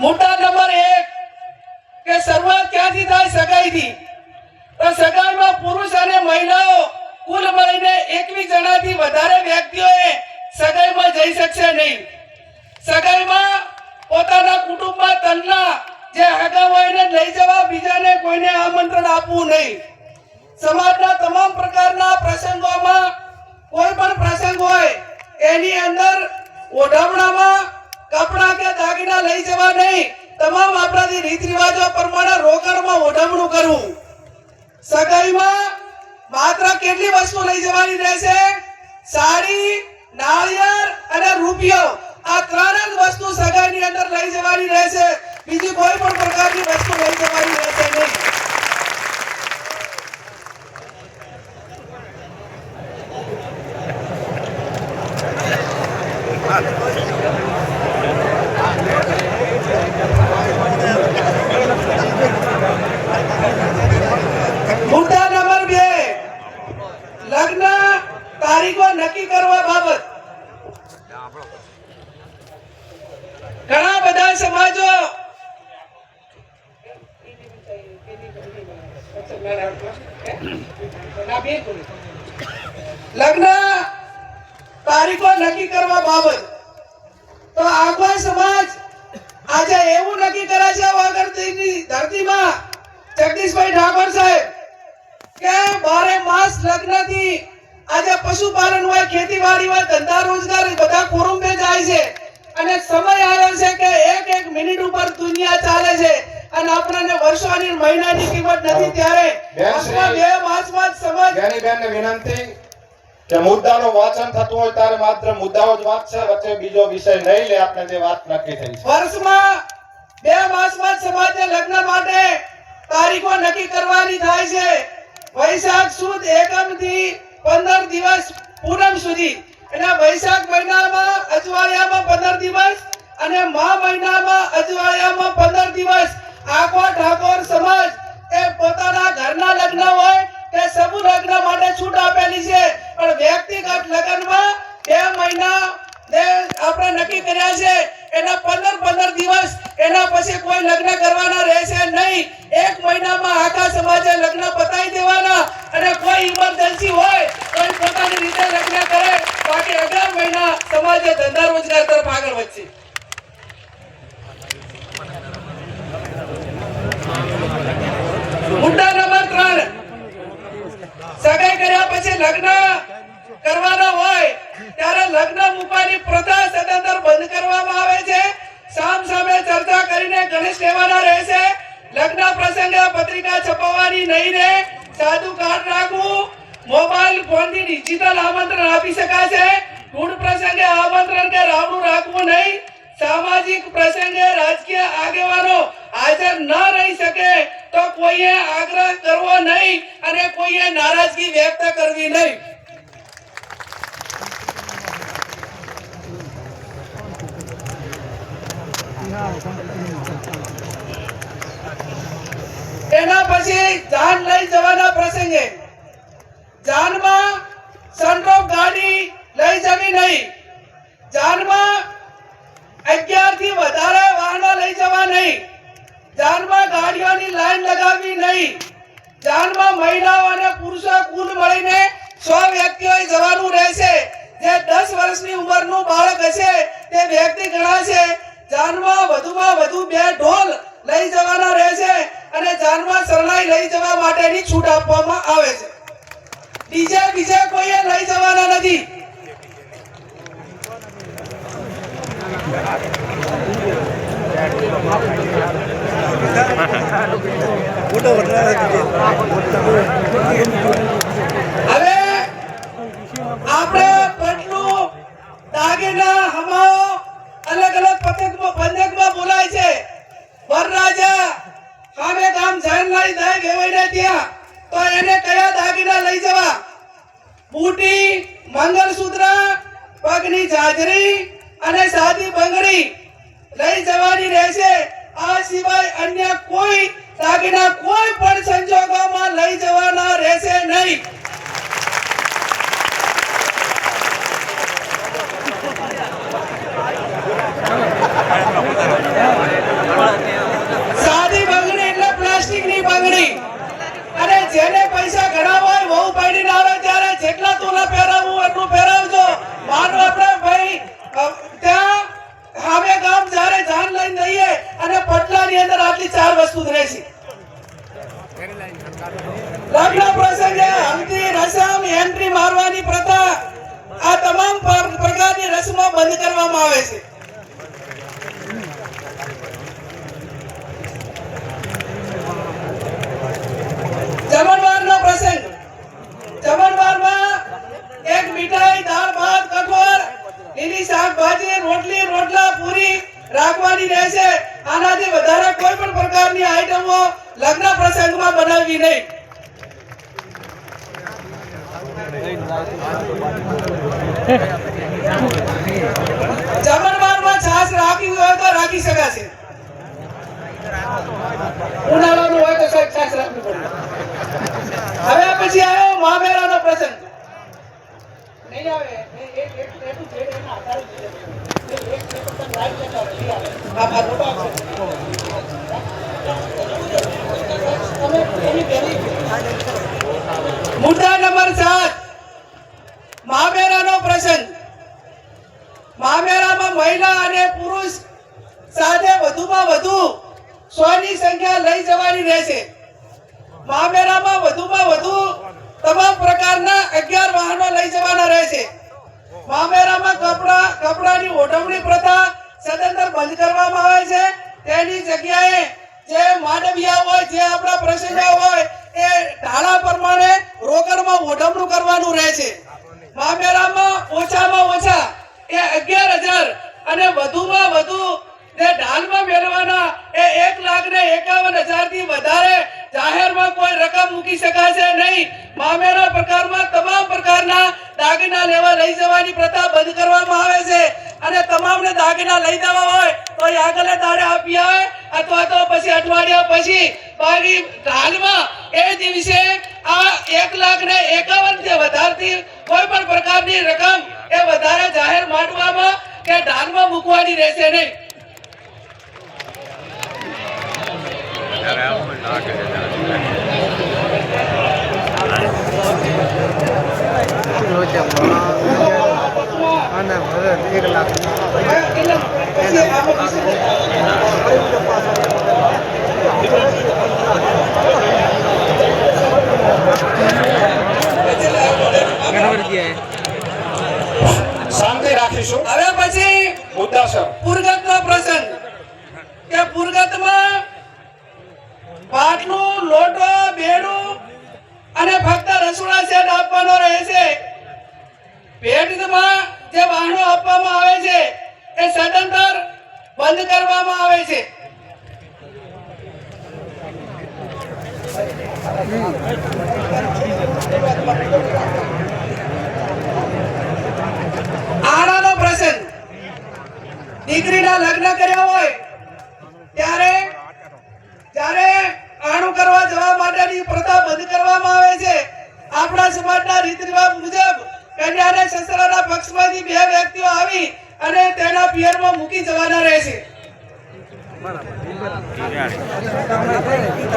મુદ્દા નંબર 1 કે શરૂઆત ક્યાંથી થાય? સગાઈથી. તો સગાઈમાં પુરુષ અને મહિલાઓ કુલ મળીને 21 જણાથી વધારે વ્યક્તિઓએ સગાઈમાં જઈ શકશે નહીં. સગાઈમાં પોતાના કુટુંબમાં તનના જે હગા હોય એને લઈ જવા, બીજાને કોઈને આમંત્રણ આપવું નહીં. સમાજના તમામ પ્રકારના પ્રસંગોમાં કોઈ પણ પ્રસંગ હોય એની અંદર ઓઢવણામાં કપડા કે દાગીના લઈ જવા નહીં. તમામ આપણાથી રીત રિવાજો પ્રમાણે રોકડમાં ઓઢવણું કરવું. સગાઈમાં માત્ર કેટલી વસ્તુ લઈ જવાની રહેશે? સાડી, નાળિયેર અને રૂપિયો. આ ત્રણ જ વસ્તુ સગાઈની અંદર લઈ જવાની રહેશે. બીજી કોઈ પણ પ્રકારની વસ્તુ લઈ જવાની રહેશે નહીં. મુદ્દા નંબર 2 લગ્ન તારીખો નક્કી કરવા બાબત. ઘણા બધા સમાજો લગ્ન તારીખો નક્કી કરવા બાબત. તો આખો સમાજ આજે એવું નક્કી કરે છે વાગડની ધરતીમાં જગદીશભાઈ ઠાકોર સાહેબ કે 12 માસ લગ્નથી આજે પશુપાલન હોય, ખેતીવાડી હોય, ધંધા રોજગાર બધા કુરુંબે જાય છે. અને સમય આવ્યો છે કે એક મિનિટ ઉપર દુનિયા ચાલે છે અને આપણને વર્ષોની મહિનાની કિંમત નથી. ત્યારે આટલા 2 માસમાં સમાજ જ્ઞાનીબેનને વિનંતી કે મુદ્દાનું વાંચન થતું હોય ત્યારે માત્ર મુદ્દાઓ જ વાંચશે, વચ્ચે બીજો વિષય નહીં લે. આપણે જે વાત નક્કી થઈ છે વર્ષમાં 2 માસમાં સમાજને લગ્ન માટે તારીખો નક્કી કરવાની થાય છે. વૈશાખ સુદ એકમ થી 15 દિવસ પૂનમ સુધી. એટલે વૈશાખ મહિનામાં અજવાળિયામાં 15 દિવસ અને મહા મહિનામાં અજવાળિયામાં 15 દિવસ આખો ઠાકોર સમાજ એ પોતાના ઘરના લગ્ન હોય કે સમૂહ લગ્ન માટે છૂટ આપેલી છે. પણ વ્યક્તિગત લગ્નમાં 2 મહિના આપણે નક્કી કર્યા છે. એના 15 દિવસ એના પછી કોઈ લગ્ન કરવાના રહેશે નહીં. 1 મહિનામાં આખા સમાજે લગ્ન પતાવી દેવાના અને કોઈ ઇમરજન્સી હોય તો પોતાની રીતે લગ્ન કરે. બાકી 18 મહિના સમાજે ધંધા રોજગાર તરફ આગળ વધશે. મુદ્દા નંબર 3 સગાઈ કર્યા પછી લગ્ન કરવાના હોય ત્યારે લગ્ન મૂકવાની પ્રથા સદંતર બંધ કરવામાં આવે છે. સામ સામે ચર્ચા કરીને ગણેશ લેવાના રહેશે. લગ્ન પ્રસંગે પત્રિકા છપાવવાની નહીં રહે. સાદું કાર્ડ રાખવું. મોબાઈલ ફોનથી ડિજિટલ આમંત્રણ આપી શકાશે. ગુડ પ્રસંગે આમંત્રણ કે રાવણું રાખવું નહીં. સામાજિક પ્રસંગે રાજકીય આગેવાનો હાજર ન રહી શકે તો કોઈએ આગ્રહ કરવો નહીં અને કોઈએ નારાજગી વ્યક્ત કરવી નહીં. એના પછી જાન લઈ જવાના પ્રસંગે જાનમાં સનરોફ ગાડી લઈ જવી નહીં. જાનમાં 11 થી વધારે વાહનો લઈ જવા નહીં. જાનમાં ગાડીઓની લાઈન લગાવવી નહીં. જાનમાં મહિલાઓ અને પુરુષો કુલ મળીને 100 વ્યક્તિઓએ જવાનું રહેશે. જે 10 વર્ષની ઉંમરનું બાળક હશે તે વ્યક્તિ ગણાશે. જાનમાં વધુમાં વધુ 2 ઢોલ લઈ જવાના રહેશે અને જાનમાં શરણાઈ લઈ જવા માટેની છૂટ આપવામાં આવે છે. બીજા કોઈએ લઈ જવાના નથી. હવે આપણે પટલું, દાગીના, હમાઓ અલગ અલગ પંથકમાં બોલાય છે. વરરાજા સામે ગામ જાન લઈ જાય વેવાઈને ત્યાં તો એને કયા દાગીના લઈ જવા? બુટી, મંગળસૂત્ર, પગની જાજરી અને સાદી બંગડી લઈ જવાની રહેશે. આ સિવાય અન્ય કોઈ દાગીના કોઈ પણ સંજોગોમાં લઈ જવાના રહેશે નહીં. જેને પૈસા ઘણા હોય વહુ પૈડીને આવે ત્યારે જેટલા તોલા પહેરાવવું એટલું પહેરાવજો. માનો આપણે ભાઈ ત્યાં હામે ગામ જ્યારે જાન લઈને જઈએ અને પટલાની અંદર આટલી 4 વસ્તુ જ રહેશે. લગ્ન પ્રસંગે હલ્દી રસમ એન્ટ્રી મારવાની પ્રથા આ તમામ પ્રકારની રસમો બંધ કરવામાં આવે છે. જમણવારનો પ્રસંગ. જમણવારમાં એક મીઠાઈ, દાળ ભાત, કઠોળ, લીલી શાકભાજી, રોટલી, રોટલા, પૂરી રાખવાની રહેશે. આનાથી વધારે કોઈ પણ પ્રકારની આઈટમો લગ્ન પ્રસંગમાં બનાવવી નહીં. જમણવારમાં છાશ રાખવી હોય તો રાખી શકાશે. ઉનાળાનું હોય તો સાહેબ છાશ રાખવી પડે. હવે પછી આવ્યો મામેરાનો પ્રસંગ. નહીં આવે એટલું છે એના આધારે મુદ્દા નંબર 7 મામેરાનો પ્રસંગ. મામેરામાં મહિલા અને પુરુષ સાથે વધુમાં વધુ 100 ની સંખ્યા લઈ જવાની રહેશે. મામેરામાં વધુમાં વધુ તમામ પ્રકારના 11 વાહનો લઈ જવાના રહેશે. મામેરામાં કપડાની ઓઢવણી પ્રથા સદંતર બંધ કરવામાં આવે છે. તેની જગ્યાએ જે માંડવિયા હોય, જે આપણા પ્રસંગો હોય એ ઢાળા પ્રમાણે રોકડમાં ઓઢવણું કરવાનું રહે છે. મામેરામાં ઓછામાં ઓછા એ 11,000 અને વધુમાં વધુ જે ઢાલમાં મેળવવાના એ 1,51,000 થી વધારે જાહેરમાં કોઈ રકમ મૂકી શકાશે નહીં. મામેરા પ્રકારમાં તમામ પ્રકારના દાગીના લેવા લઈ જવાની પ્રથા બંધ કરવામાં આવે છે. અને તમામને દાગીના લઈ જવા હોય તો એ આગલે દાડે આપી આવે અથવા તો પછી અઠવાડિયા પછી બાકી ઢાલમાં એ દિવસે આ 1,51,000 થી વધારતી કોઈ પણ પ્રકારની રકમ એ વધારે જાહેર માંડવામાં કે ઢાલમાં મૂકવાની રહેશે નહીં. શાંતિ રાખીશું. હવે પછી મુદ્દાસર પુરગતનો પ્રસંગ. કે પુરગતમાં પાટલું, લોટો, બેડું અને ફક્ત રસોડા સેટ આપવાનો રહેશે. ભેટમાં જે વાહનો આપવામાં આવે છે એ સદંતર બંધ કરવામાં આવે છે. આણાનો પ્રસંગ. દીકરીના લગ્ન કર્યા હોય ત્યારે જ્યારે આણું કરવા જવા માટેની પ્રથા બંધ કરવામાં આવે છે. આપણા સમાજના રીત રિવાજ મુજબ કન્યાને સસરાના પક્ષમાંથી 2 વ્યક્તિઓ આવી અને તેના પિયરમાં મૂકી જવાના રહેશે.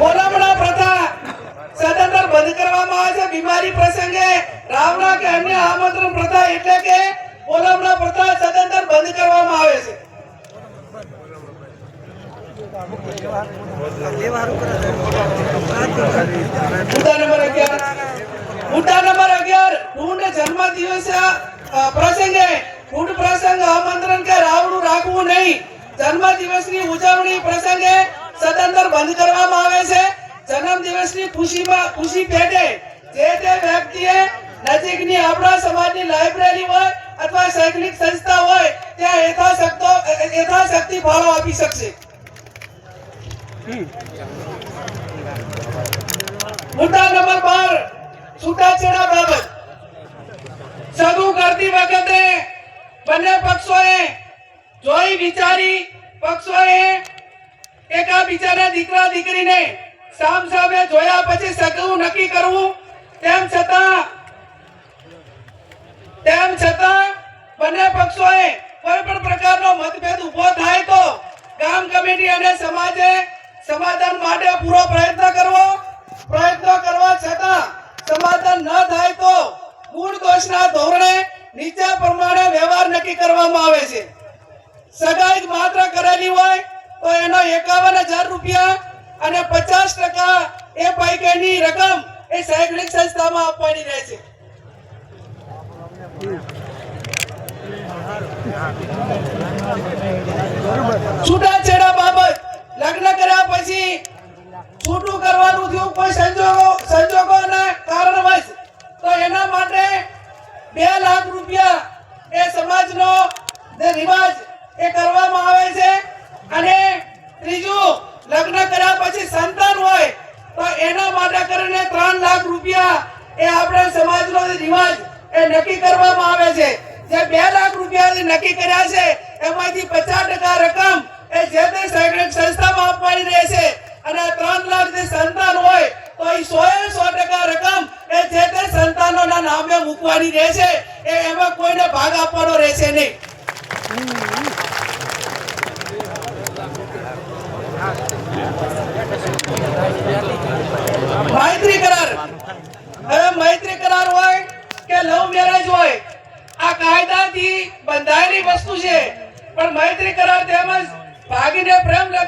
બોલામણા પ્રથા સદંતર બંધ કરવામાં આવે છે. બીમારી પ્રસંગે રાવણા કે અન્ય આમંત્રણ પ્રથા એટલે કે બોલામણા પ્રથા સદંતર બંધ કરવામાં આવે છે. મુદ્દા નંબર 11 ઢૂંઢ જન્મદિવસ પ્રસંગે ઢૂંઢ પ્રસંગ આમંત્રણ કે રાવણું રાખવું નહીં. જન્મદિવસની ઉજવણી પ્રસંગે સદંતર બંધ કરવામાં આવે છે. જન્મદિવસની ખુશી પેટે જે તે વ્યક્તિએ નજીકની આપણા સમાજની લાઇબ્રેરી હોય અથવા શૈક્ષણિક સંસ્થા હોય ત્યાં યથાશક્તિ ફાળો આપી શકશે. મુદ્દા નંબર 12 છૂટાછેડા બાબત. સગું કરતી વખતે બંને પક્ષોએ જોઈ વિચારી એકાબીજાના દીકરા દીકરીને સામસામે જોયા પછી સગું નક્કી કરવું. તેમ છતાં બંને પક્ષોએ કોઈ પણ પ્રકારનો મતભેદ ઉભો થાય તો ગામ કમિટી અને સમાજે સમાધાન માટે પૂરો પ્રયત્ન કરવો. પ્રયત્નો કરવા છતાં સમાધાન ન થાય તો મૂળ દોષના ધોરણે નીચે પ્રમાણે વ્યવહાર નક્કી કરવામાં આવે છે. સગાઈ માત્ર કરેલી હોય તો એનો 51,000 રૂપિયા અને 50% એ પૈકીની રકમ એ શૈક્ષણિક સંસ્થામાં આપવાની રહેશે. છૂટાછેડા બાબત લગ્ન કર્યા પછી છૂટું કરવાનું થયું કોઈ સંજોગોના કારણવશ તો એના માટે 2 લાખ રૂપિયા એ સમાજનો જે રિવાજ એ કરવામાં આવે છે. અને ત્રીજું, લગ્ન કર્યા પછી સંતાન હોય તો એના માટે કરીને 3 લાખ રૂપિયા એ આપણા સમાજનો રિવાજ એ નક્કી કરવામાં આવે છે. જે 2 લાખ રૂપિયા નક્કી કર્યા છે એમાંથી 50% રકમ એ જે તે શૈક્ષણિક સંસ્થામાં આપવાની રહેશે. અને 3 લાખ જે સંતાન હોય તો એ 100% રકમ એ જે તે સંતાનોના નામે મૂકવાની રહેશે. એમાં કોઈને ભાગ આપવાનો રહેશે નહીં. મૈત્રી કરાર, હવે મૈત્રી કરાર હોય કે લવ મેરેજ હોય, આ કાયદાથી બંધાયેલી વસ્તુ છે. પણ મૈત્રી કરાર તેમજ ભાગીને પ્રેમ લગ્ન